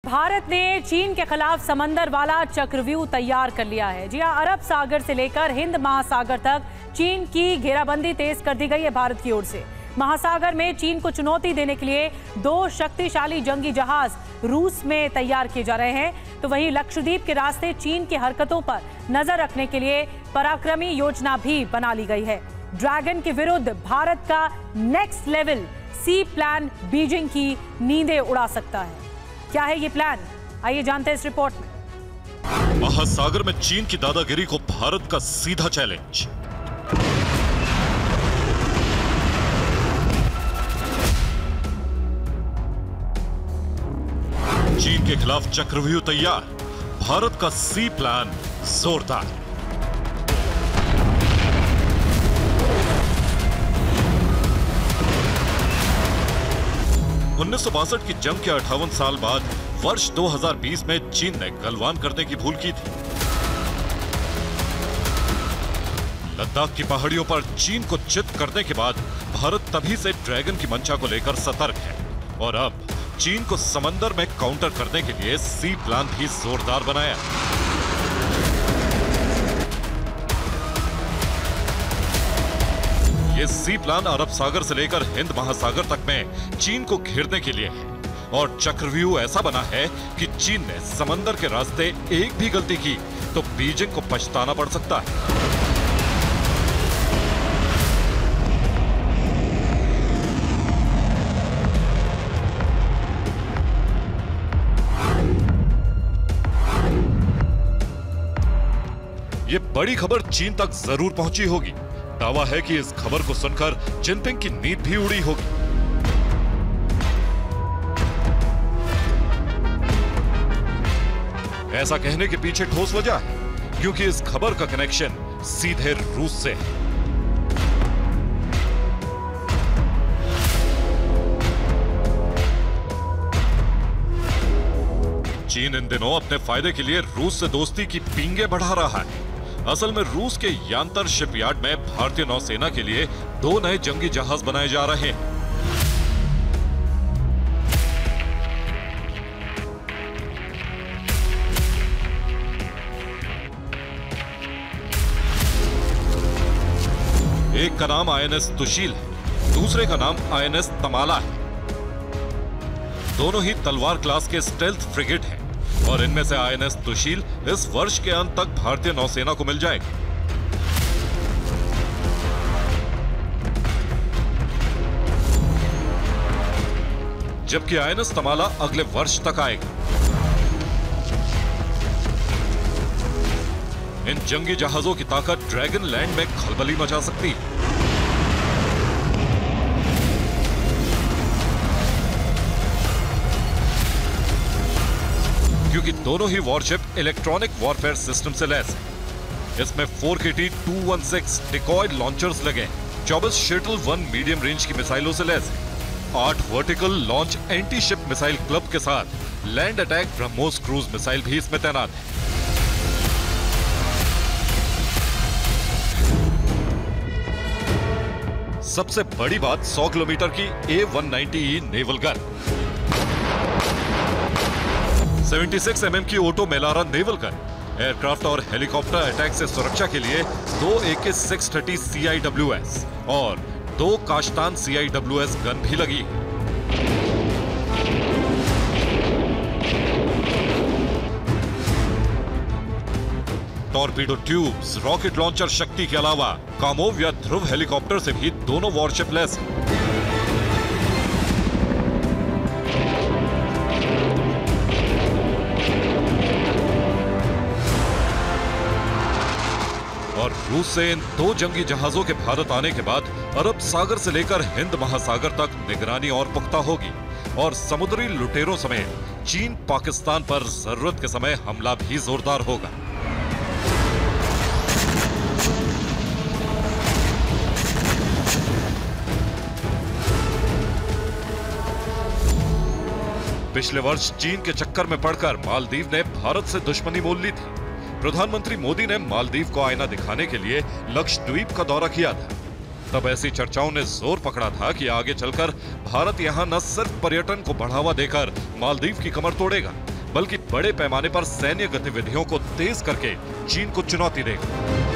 भारत ने चीन के खिलाफ समंदर वाला चक्रव्यूह तैयार कर लिया है। जी हां, अरब सागर से लेकर हिंद महासागर तक चीन की घेराबंदी तेज कर दी गई है भारत की ओर से। महासागर में चीन को चुनौती देने के लिए 2 शक्तिशाली जंगी जहाज रूस में तैयार किए जा रहे हैं। तो वहीं लक्षद्वीप के रास्ते चीन की हरकतों पर नजर रखने के लिए पराक्रमी योजना भी बना ली गई है। ड्रैगन के विरुद्ध भारत का नेक्स्ट लेवल सी प्लान बीजिंग की नींदें उड़ा सकता है। क्या है ये प्लान, आइए जानते हैं इस रिपोर्ट में। महासागर में चीन की दादागिरी को भारत का सीधा चैलेंज। चीन के खिलाफ चक्रव्यूह तैयार, भारत का सी प्लान जोरदार। उन्नीस की जंग के 58 साल बाद वर्ष 2020 में चीन ने गलवान करने की भूल की थी। लद्दाख की पहाड़ियों पर चीन को चित करने के बाद भारत तभी से ड्रैगन की मंशा को लेकर सतर्क है और अब चीन को समंदर में काउंटर करने के लिए सी प्लान भी जोरदार बनाया। ये सी प्लान अरब सागर से लेकर हिंद महासागर तक में चीन को घेरने के लिए है और चक्रव्यूह ऐसा बना है कि चीन ने समंदर के रास्ते एक भी गलती की तो बीजिंग को पछताना पड़ सकता है। ये बड़ी खबर चीन तक जरूर पहुंची होगी। दावा है कि इस खबर को सुनकर जिनपिंग की नींद भी उड़ी होगी। ऐसा कहने के पीछे ठोस वजह है क्योंकि इस खबर का कनेक्शन सीधे रूस से है। चीन इन दिनों अपने फायदे के लिए रूस से दोस्ती की पींगे बढ़ा रहा है। असल में रूस के यांतर शिपयार्ड में भारतीय नौसेना के लिए 2 नए जंगी जहाज बनाए जा रहे हैं। एक का नाम आईएनएस तुशील है, दूसरे का नाम आईएनएस तमाला है। दोनों ही तलवार क्लास के स्टेल्थ फ्रिगेट हैं और इनमें से आईएनएस तुशील इस वर्ष के अंत तक भारतीय नौसेना को मिल जाएगी। जबकि आईएनएस तमाला अगले वर्ष तक आएगा। इन जंगी जहाजों की ताकत ड्रैगन लैंड में खलबली मचा सकती है। क्योंकि दोनों ही वॉरशिप इलेक्ट्रॉनिक वॉरफेयर सिस्टम से लैस है। इसमें 4KT-216 डिकॉय लॉन्चर्स लगे हैं, 24 शटल 1 मीडियम रेंज की मिसाइलों से लैस है, 8 vertical launch anti ship missile club के साथ land attack BrahMos cruise missile भी इसमें तैनात है। सबसे बड़ी बात 100 किलोमीटर की A190E नेवल गन, 76 mm की auto Mylara naval gun, aircraft और हेलीकॉप्टर अटैक से सुरक्षा के लिए 2 AK-630 CIWS और 2 काश्तान CIWS गन भी लगी। टॉर्पीडो ट्यूब्स, रॉकेट लॉन्चर शक्ति के अलावा कामोव या ध्रुव हेलीकॉप्टर से भी दोनों वॉरशिप लैस हैं। और रूस से इन 2 जंगी जहाजों के भारत आने के बाद अरब सागर से लेकर हिंद महासागर तक निगरानी और पुख्ता होगी और समुद्री लुटेरों समेत चीन पाकिस्तान पर जरूरत के समय हमला भी जोरदार होगा। पिछले वर्ष चीन के चक्कर में पड़कर मालदीव ने भारत से दुश्मनी मोल ली थी। प्रधानमंत्री मोदी ने मालदीव को आईना दिखाने के लिए लक्षद्वीप का दौरा किया था। तब ऐसी चर्चाओं ने जोर पकड़ा था कि आगे चलकर भारत यहां न सिर्फ पर्यटन को बढ़ावा देकर मालदीव की कमर तोड़ेगा, बल्कि बड़े पैमाने पर सैन्य गतिविधियों को तेज करके चीन को चुनौती देगा।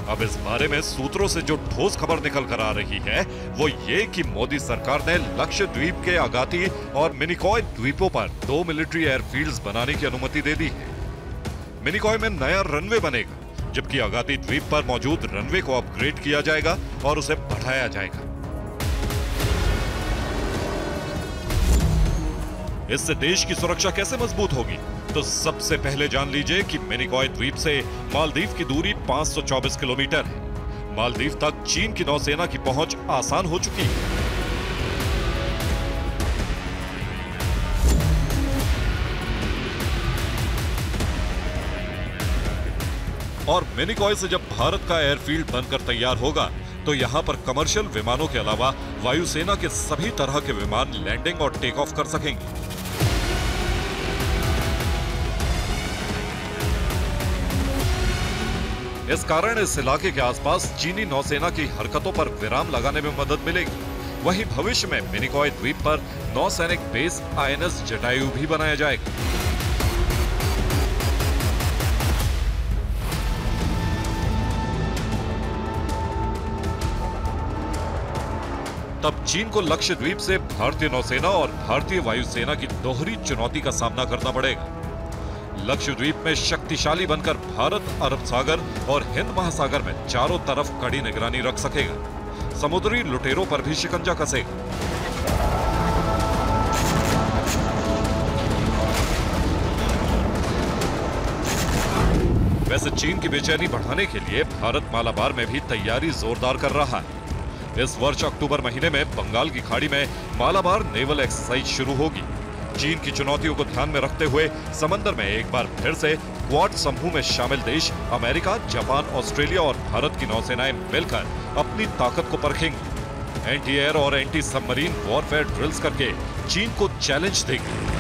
अब इस बारे में सूत्रों से जो ठोस खबर निकल कर आ रही है वो ये कि मोदी सरकार ने लक्षद्वीप के अगाती और मिनिकॉय द्वीपों पर 2 मिलिट्री एयरफील्ड्स बनाने की अनुमति दे दी है। मिनिकॉय में नया रनवे बनेगा, जबकि अगाती द्वीप पर मौजूद रनवे को अपग्रेड किया जाएगा और उसे बढ़ाया जाएगा। इससे देश की सुरक्षा कैसे मजबूत होगी? तो सबसे पहले जान लीजिए कि मिनिकॉय द्वीप से मालदीव की दूरी 524 किलोमीटर है। मालदीव तक चीन की नौसेना की पहुंच आसान हो चुकी है। और मिनिकॉय से जब भारत का एयरफील्ड बनकर तैयार होगा तो यहां पर कमर्शियल विमानों के अलावा वायुसेना के सभी तरह के विमान लैंडिंग और टेक ऑफ कर सकेंगे। इस कारण इस इलाके के आसपास चीनी नौसेना की हरकतों पर विराम लगाने में मदद मिलेगी। वहीं भविष्य में मिनिकॉय द्वीप पर नौसैनिक बेस INS जटायु भी बनाया जाएगा। तब चीन को लक्षद्वीप से भारतीय नौसेना और भारतीय वायुसेना की दोहरी चुनौती का सामना करना पड़ेगा। लक्षद्वीप में शक्तिशाली बनकर भारत अरब सागर और हिंद महासागर में चारों तरफ कड़ी निगरानी रख सकेगा। समुद्री लुटेरों पर भी शिकंजा कसेगा। वैसे चीन की बेचैनी बढ़ाने के लिए भारत मालाबार में भी तैयारी जोरदार कर रहा है। इस वर्ष अक्टूबर महीने में बंगाल की खाड़ी में मालाबार नेवल एक्सरसाइज शुरू होगी। चीन की चुनौतियों को ध्यान में रखते हुए समंदर में एक बार फिर से क्वाड समूह में शामिल देश अमेरिका, जापान, ऑस्ट्रेलिया और भारत की नौसेनाएं मिलकर अपनी ताकत को परखेंगी। एंटी एयर और एंटी सबमरीन वॉरफेयर ड्रिल्स करके चीन को चैलेंज देंगी।